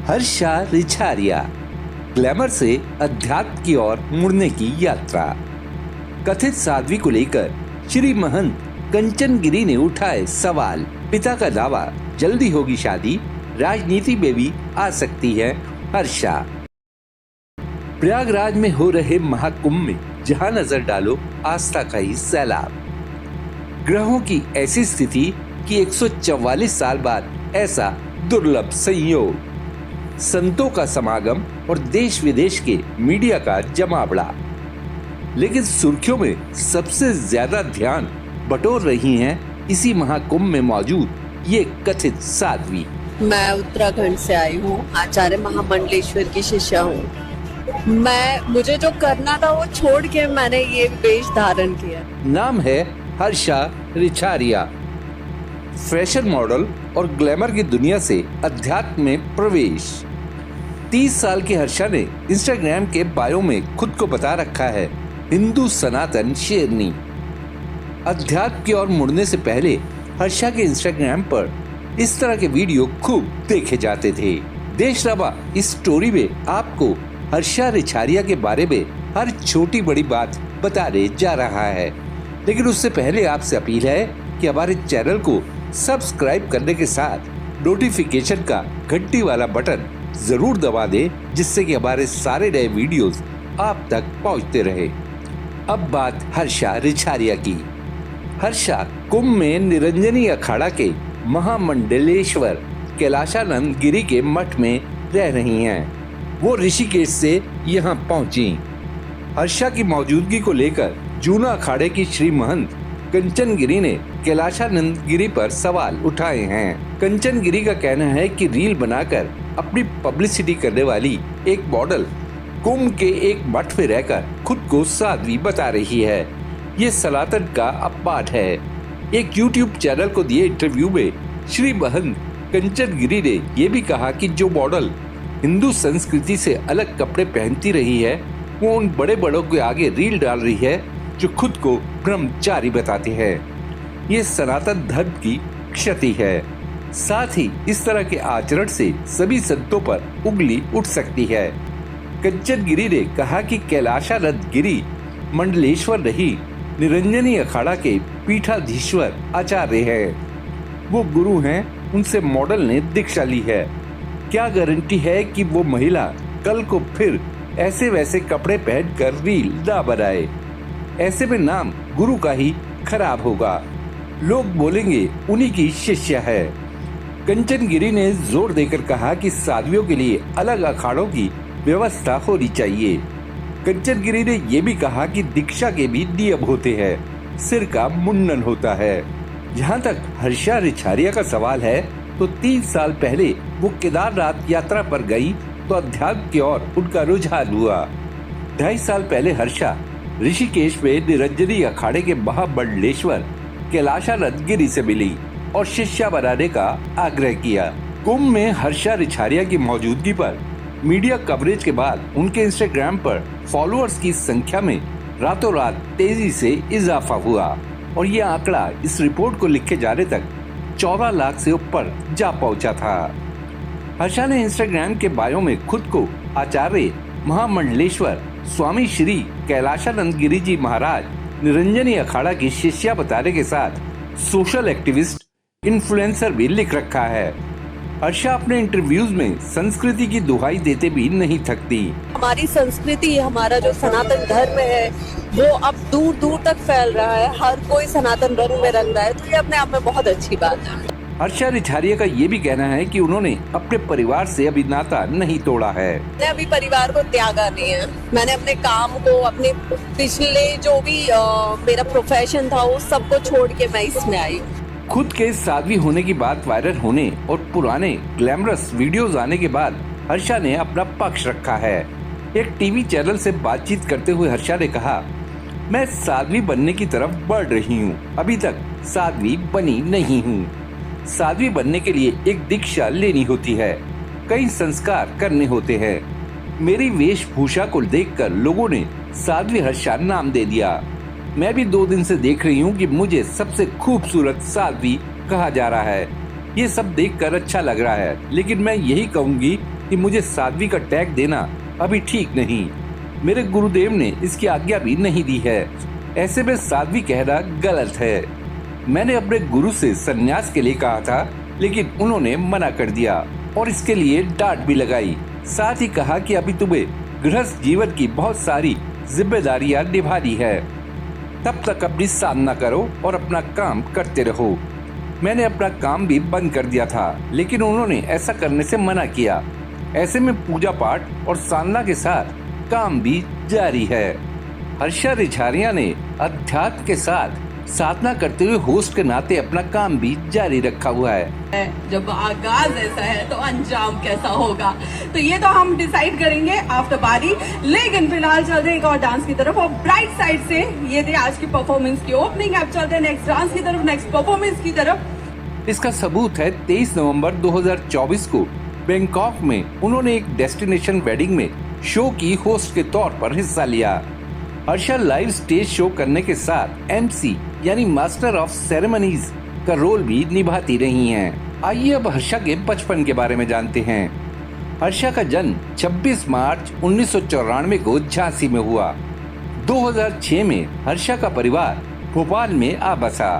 Harsha Richharia, glamour से अध्यात्म की ओर मुड़ने की यात्रा। कथित साध्वी को लेकर श्री महंत कंचन गिरी ने उठाए सवाल। पिता का दावा, जल्दी होगी शादी, राजनीति में भी आ सकती है हर्षा। प्रयागराज में हो रहे महाकुंभ में जहां नजर डालो आस्था का ही सैलाब। ग्रहों की ऐसी स्थिति कि 144 साल बाद ऐसा दुर्लभ संयोग। संतों का समागम और देश विदेश के मीडिया का जमावड़ा। लेकिन सुर्खियों में सबसे ज्यादा ध्यान बटोर रही हैं इसी महाकुंभ में मौजूद ये कथित साध्वी। मैं उत्तराखंड से आई हूँ, आचार्य महामंडलेश्वर की शिष्या हूँ। मुझे जो करना था वो छोड़ के मैंने ये वेश धारण किया। नाम है हर्षा रिछारिया। फैशन मॉडल और ग्लैमर की दुनिया से अध्यात्म में प्रवेश। 30 साल की हर्षा ने इंस्टाग्राम के बायो में खुद को बता रखा है हिंदू सनातन शेरनी। अध्यात्म की ओर मुड़ने से पहले हर्षा के इंस्टाग्राम पर इस तरह के वीडियो खूब देखे जाते थे। देश रवा इस स्टोरी में आपको हर्षा रिछारिया के बारे में हर छोटी बड़ी बात बताने जा रहा है। लेकिन उससे पहले आपसे अपील है कि हमारे चैनल को सब्सक्राइब करने के साथ नोटिफिकेशन का घंटी वाला बटन जरूर दबा दे, जिससे कि हमारे सारे नए वीडियोस आप तक पहुंचते रहे। अब बात हर्षा रिछारिया की। हर्षा कुंभ में निरंजनी अखाड़ा के महामंडलेश्वर कैलाशानंद गिरी के मठ में रह रही हैं। वो ऋषिकेश से यहाँ पहुंची। हर्षा की मौजूदगी को लेकर जूना अखाड़े की श्री महंत कंचन गिरी ने कैलाशानंद गिरी पर सवाल उठाए हैं। कंचन गिरी का कहना है कि रील बनाकर अपनी पब्लिसिटी करने वाली एक मॉडल कुंभ के एक मठ में रहकर खुद को साध्वी बता रही है। ये सनातन का अपमान है। एक यूट्यूब चैनल को दिए इंटरव्यू में श्री महंत कंचन गिरी ने यह भी कहा कि जो मॉडल हिंदू संस्कृति से अलग कपड़े पहनती रही है वो उन बड़े बड़ों के आगे रील डाल रही है जो खुद को ब्रह्मचारी बताते हैं। ये सनातन धर्म की क्षति है। साथ ही इस तरह के आचरण से सभी संतों पर उंगली उठ सकती है। कंचन गिरी ने कहा कि कैलाशानंद गिरी मंडलेश्वर नहीं, निरंजनी अखाड़ा के पीठाधीश्वर आचार्य हैं। वो गुरु हैं, उनसे मॉडल ने दीक्षा ली है। क्या गारंटी है कि वो महिला कल को फिर ऐसे वैसे कपड़े पहनकर रील ना बनाए। ऐसे में नाम गुरु का ही खराब होगा। लोग बोलेंगे उन्हीं की शिष्या है। कंचन गिरी ने जोर देकर कहा कि साध्वियों के लिए अलग अखाड़ों की व्यवस्था होनी चाहिए। कंचन गिरी ने यह भी कहा कि दीक्षा के भी नियम होते हैं, सिर का मुंडन होता है। जहाँ तक हर्षा रिछारिया का सवाल है तो 3 साल पहले वो केदारनाथ यात्रा पर गई तो अध्यात्म की ओर उनका रुझान हुआ। 2.5 साल पहले हर्षा ऋषिकेश में निरंजनी अखाड़े के महामंडलेश्वर कैलाशानंद गिरी से मिली और शिष्या बनाने का आग्रह किया। कुंभ में हर्षा रिछारिया की मौजूदगी पर मीडिया कवरेज के बाद उनके इंस्टाग्राम पर फॉलोअर्स की संख्या में रातों रात तेजी से इजाफा हुआ और ये आंकड़ा इस रिपोर्ट को लिखे जाने तक 14 लाख से ऊपर जा पहुंचा था। हर्षा ने इंस्टाग्राम के बायो में खुद को आचार्य महामंडलेश्वर स्वामी श्री कैलाशानंद गिरी जी महाराज निरंजनी अखाड़ा की शिष्या बताने के साथ सोशल एक्टिविस्ट इन्फ्लुएंसर भी लिख रखा है। हर्षा अपने इंटरव्यूज में संस्कृति की दुहाई देते भी नहीं थकती। हमारी संस्कृति, हमारा जो सनातन धर्म है वो अब दूर दूर तक फैल रहा है। हर कोई सनातन रंग में रंग रहा है, तो ये अपने आप में बहुत अच्छी बात है। हर्षा रिछारिया का ये भी कहना है कि उन्होंने अपने परिवार से अभी नाता नहीं तोड़ा है। मैंने अभी परिवार को त्यागा नहीं है। मैंने अपने काम को, अपने पिछले जो भी मेरा प्रोफेशन था उस सबको छोड़ के मैं इसमें आई। खुद के साध्वी होने की बात वायरल होने और पुराने ग्लैमरस वीडियोस आने के बाद हर्षा ने अपना पक्ष रखा है। एक टीवी चैनल से बातचीत करते हुए हर्षा ने कहा, मैं साध्वी बनने की तरफ बढ़ रही हूँ, अभी तक साध्वी बनी नहीं हूँ। साध्वी बनने के लिए एक दीक्षा लेनी होती है, कई संस्कार करने होते हैं। मेरी वेशभूषा को देखकर लोगों ने साध्वी हर्षा नाम दे दिया। मैं भी 2 दिन से देख रही हूँ कि मुझे सबसे खूबसूरत साध्वी कहा जा रहा है। ये सब देखकर अच्छा लग रहा है, लेकिन मैं यही कहूँगी कि मुझे साध्वी का टैग देना अभी ठीक नहीं। मेरे गुरुदेव ने इसकी आज्ञा भी नहीं दी है। ऐसे में साध्वी कहना गलत है। मैंने अपने गुरु से संन्यास के लिए कहा था, लेकिन उन्होंने मना कर दिया और इसके लिए डांट भी लगाई। साथ ही कहा कि अभी तुम्हें गृहस्थ जीवन की बहुत सारी जिम्मेदारियां निभानी है, तब तक अपनी साधना करो और अपना काम करते रहो। मैंने अपना काम भी बंद कर दिया था, लेकिन उन्होंने ऐसा करने से मना किया। ऐसे में पूजा पाठ और साधना के साथ काम भी जारी है। हर्षा रिछारिया ने अध्यात्म के साथ साधना करते हुए होस्ट के नाते अपना काम भी जारी रखा हुआ है। जब आगाज ऐसा है तो अंजाम कैसा होगा, तो ये तो हम डिसाइड करेंगे आफ्टर पार्टी। लेकिन फिलहाल चलते हैं एक और डांस की तरफ, और ब्राइट साइड से ये थी आज की परफॉर्मेंस की ओपनिंग। अब चलते हैं नेक्स्ट डांस की तरफ, नेक्स्ट परफॉर्मेंस की तरफ। इसका सबूत है 23 नवंबर 2024 को बैंकॉक में उन्होंने एक डेस्टिनेशन वेडिंग में शो की होस्ट के तौर पर हिस्सा लिया। हर्षा लाइव स्टेज शो करने के साथ MC यानी मास्टर ऑफ सेरेमनीज का रोल भी निभाती रही हैं। आइए अब हर्षा के बचपन के बारे में जानते हैं। हर्षा का जन्म 26 मार्च 1994 को झांसी में हुआ। 2006 में हर्षा का परिवार भोपाल में आ बसा।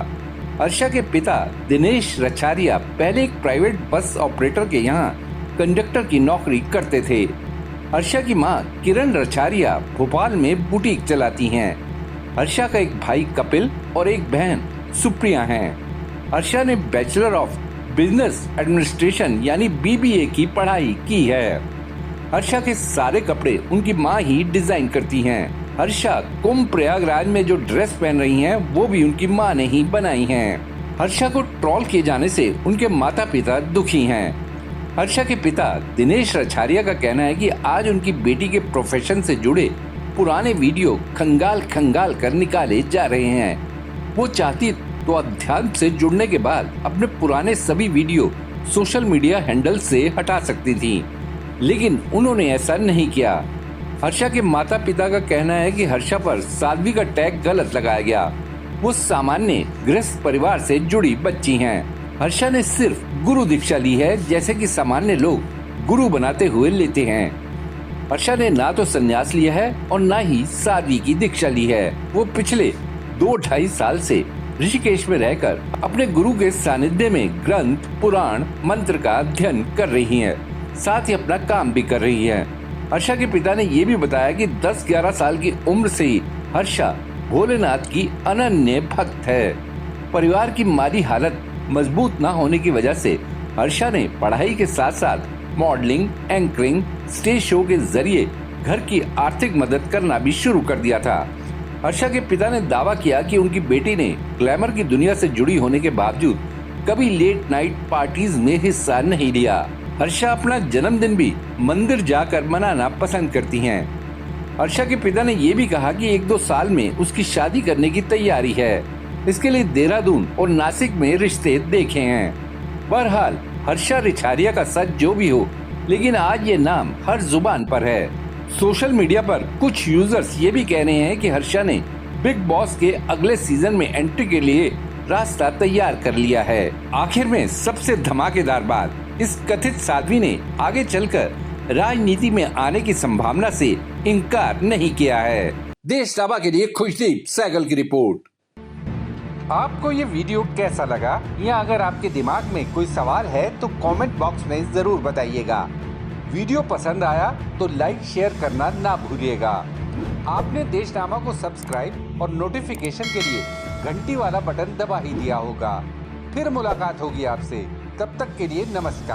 हर्षा के पिता दिनेश रछारिया पहले एक प्राइवेट बस ऑपरेटर के यहाँ कंडक्टर की नौकरी करते थे। हर्षा की मां किरण रछारिया भोपाल में बुटीक चलाती हैं। हर्षा का एक भाई कपिल और एक बहन सुप्रिया हैं। हर्षा ने बैचलर ऑफ बिजनेस एडमिनिस्ट्रेशन यानी BBA की पढ़ाई की है। हर्षा के सारे कपड़े उनकी मां ही डिजाइन करती हैं। हर्षा कुंभ प्रयागराज में जो ड्रेस पहन रही हैं, वो भी उनकी मां ने ही बनाई हैं। हर्षा को ट्रोल किए जाने से उनके माता पिता दुखी हैं। हर्षा के पिता दिनेश रछारिया का कहना है कि आज उनकी बेटी के प्रोफेशन से जुड़े पुराने वीडियो खंगाल कर निकाले जा रहे हैं। वो चाहती तो अध्यात्म से जुड़ने के बाद अपने पुराने सभी वीडियो सोशल मीडिया हैंडल से हटा सकती थी, लेकिन उन्होंने ऐसा नहीं किया। हर्षा के माता पिता का कहना है कि हर्षा पर साध्वी का टैग गलत लगाया गया। वो सामान्य गृहस्थ परिवार से जुड़ी बच्ची हैं। हर्षा ने सिर्फ गुरु दीक्षा ली है, जैसे कि सामान्य लोग गुरु बनाते हुए लेते हैं। हर्षा ने ना तो संन्यास लिया है और ना ही साध्वी की दीक्षा ली है। वो पिछले 2-2.5 साल से ऋषिकेश में रहकर अपने गुरु के सानिध्य में ग्रंथ, पुराण, मंत्र का अध्ययन कर रही हैं। साथ ही अपना काम भी कर रही हैं। हर्षा के पिता ने ये भी बताया कि 10-11 साल की उम्र से ही हर्षा भोलेनाथ की अनन्य भक्त है। परिवार की माली हालत मजबूत न होने की वजह से हर्षा ने पढ़ाई के साथ साथ मॉडलिंग, एंकरिंग, स्टेज शो के जरिए घर की आर्थिक मदद करना भी शुरू कर दिया था। हर्षा के पिता ने दावा किया कि उनकी बेटी ने ग्लैमर की दुनिया से जुड़ी होने के बावजूद कभी लेट नाइट पार्टीज में हिस्सा नहीं लिया। हर्षा अपना जन्मदिन भी मंदिर जाकर मनाना पसंद करती हैं। हर्षा के पिता ने ये भी कहा कि 1-2 साल में उसकी शादी करने की तैयारी है। इसके लिए देहरादून और नासिक में रिश्ते देखे हैं। बहरहाल हर्षा रिछारिया का सच जो भी हो, लेकिन आज ये नाम हर जुबान पर है। सोशल मीडिया पर कुछ यूजर्स ये भी कह रहे हैं कि हर्षा ने बिग बॉस के अगले सीजन में एंट्री के लिए रास्ता तैयार कर लिया है। आखिर में सबसे धमाकेदार बात, इस कथित साध्वी ने आगे चलकर राजनीति में आने की संभावना से इनकार नहीं किया है। देश नामा के लिए खुशदीप सहगल की रिपोर्ट। आपको ये वीडियो कैसा लगा, या अगर आपके दिमाग में कोई सवाल है तो कमेंट बॉक्स में जरूर बताइएगा। वीडियो पसंद आया तो लाइक शेयर करना ना भूलिएगा। आपने देशनामा को सब्सक्राइब और नोटिफिकेशन के लिए घंटी वाला बटन दबा ही दिया होगा। फिर मुलाकात होगी आपसे, तब तक के लिए नमस्कार।